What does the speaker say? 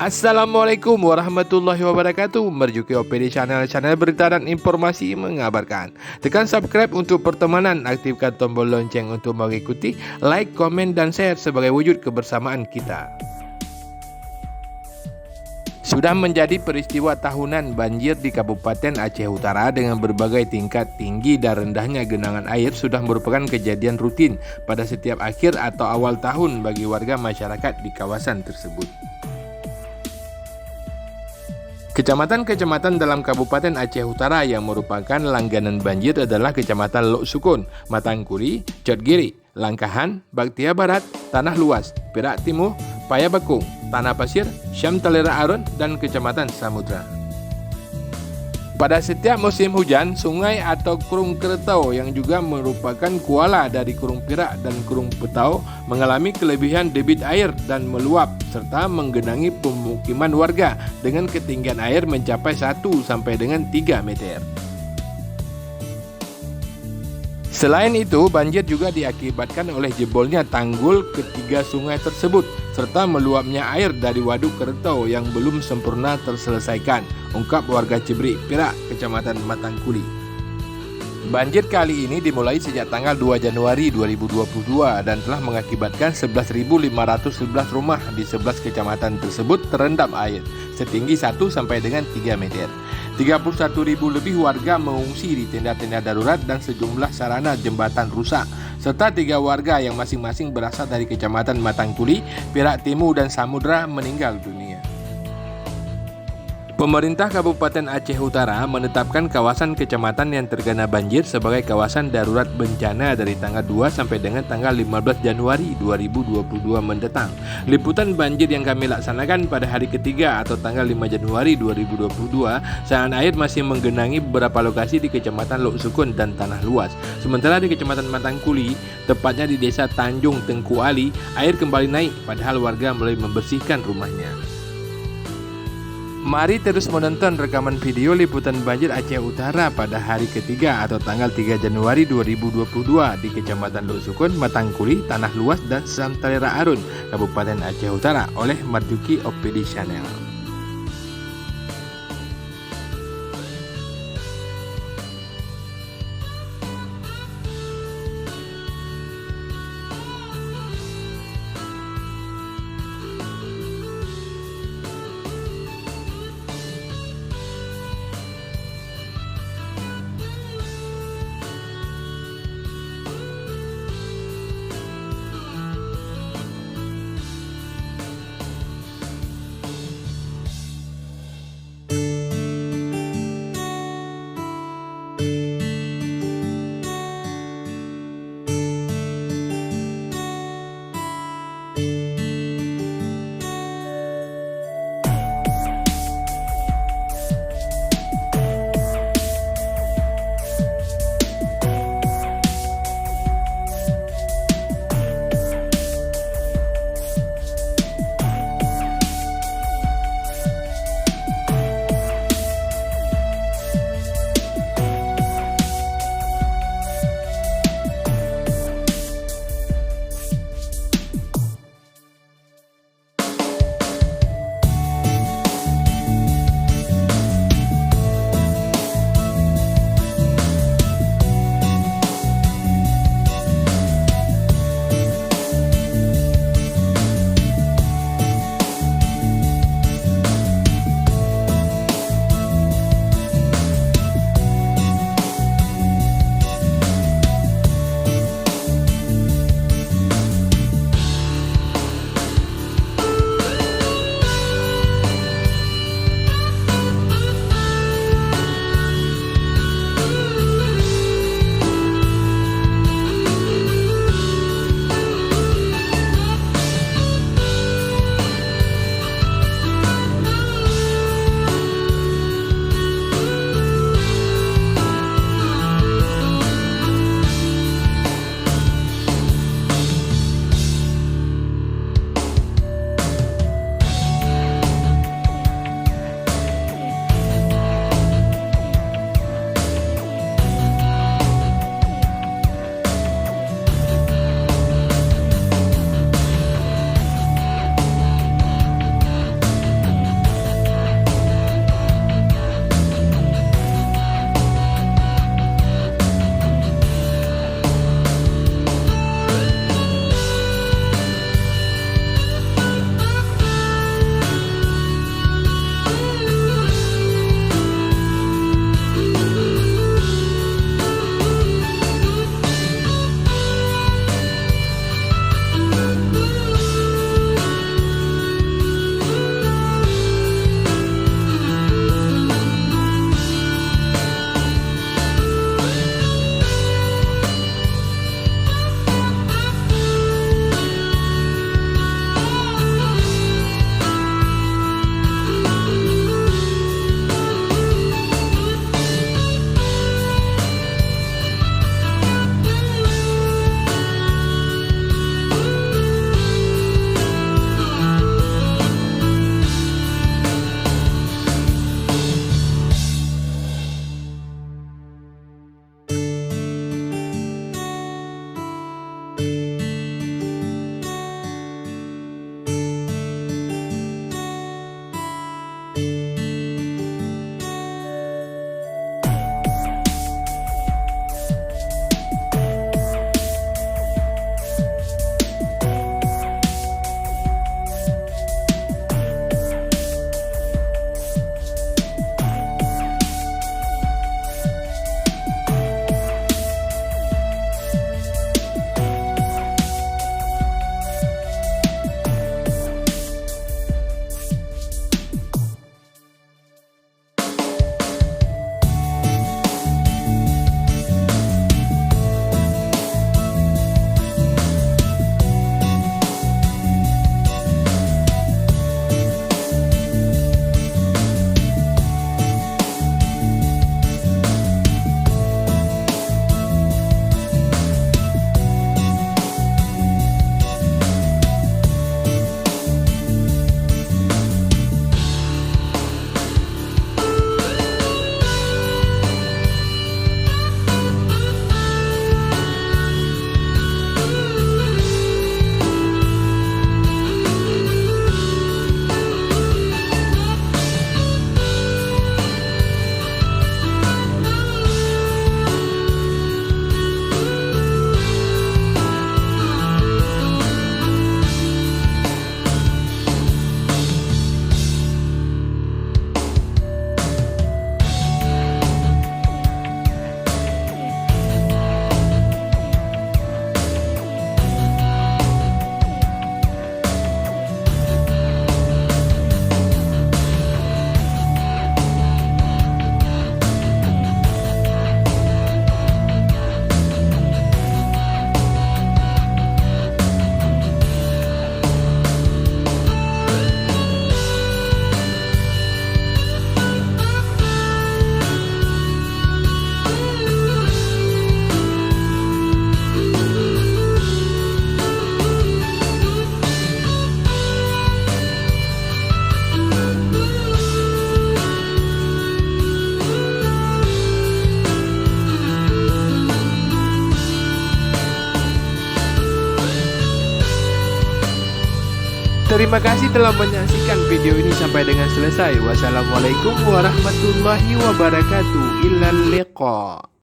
Assalamualaikum warahmatullahi wabarakatuh. Merjuki OPD channel berita dan informasi mengabarkan. Tekan subscribe untuk pertemanan, aktifkan tombol lonceng untuk mengikuti, like, komen, dan share sebagai wujud kebersamaan kita. Sudah menjadi peristiwa tahunan banjir di Kabupaten Aceh Utara dengan berbagai tingkat tinggi dan rendahnya genangan air sudah merupakan kejadian rutin pada setiap akhir atau awal tahun bagi warga masyarakat di kawasan tersebut. Kecamatan-kecamatan dalam Kabupaten Aceh Utara yang merupakan langganan banjir adalah Kecamatan Lok Sukun, Matangkuri, Cotgiri, Langkahan, Baktia Barat, Tanah Luas, Perak Timur, Paya Bakung, Tanah Pasir, Syam Talera Arun, dan Kecamatan Samudra. Pada setiap musim hujan, sungai atau Kurung Keretau yang juga merupakan kuala dari Kurung Perak dan Kurung Petau mengalami kelebihan debit air dan meluap serta menggenangi pemukiman warga dengan ketinggian air mencapai 1 sampai dengan 3 meter. Selain itu, banjir juga diakibatkan oleh jebolnya tanggul ketiga sungai tersebut serta meluapnya air dari Waduk Keretau yang belum sempurna terselesaikan, ungkap warga Cibrik, Perak, Kecamatan Matangkuri. Banjir kali ini dimulai sejak tanggal 2 Januari 2022 dan telah mengakibatkan 11.511 rumah di 11 kecamatan tersebut terendam air setinggi 1 sampai dengan 3 meter. 31.000 lebih warga mengungsi di tenda-tenda darurat dan sejumlah sarana jembatan rusak, serta 3 warga yang masing-masing berasal dari Kecamatan Matangkuri, Perak Timur, dan Samudra meninggal dunia. Pemerintah Kabupaten Aceh Utara menetapkan kawasan kecamatan yang terkena banjir sebagai kawasan darurat bencana dari tanggal 2 sampai dengan tanggal 15 Januari 2022 mendatang. Liputan banjir yang kami laksanakan pada hari ketiga atau tanggal 5 Januari 2022, saat air masih menggenangi beberapa lokasi di Kecamatan Lok Sukun dan Tanah Luas. Sementara di Kecamatan Matangkuri, tepatnya di Desa Tanjung Tengku Ali, air kembali naik padahal warga mulai membersihkan rumahnya. Mari terus menonton rekaman video liputan banjir Aceh Utara pada hari ketiga atau tanggal 3 Januari 2022 di Kecamatan Lok Sukun, Matangkuri, Tanah Luas, dan Syam Talera Arun, Kabupaten Aceh Utara oleh Marjuki OPD Channel. Terima kasih telah menyaksikan video ini sampai dengan selesai. Wassalamualaikum warahmatullahi wabarakatuh. Ilal liqa.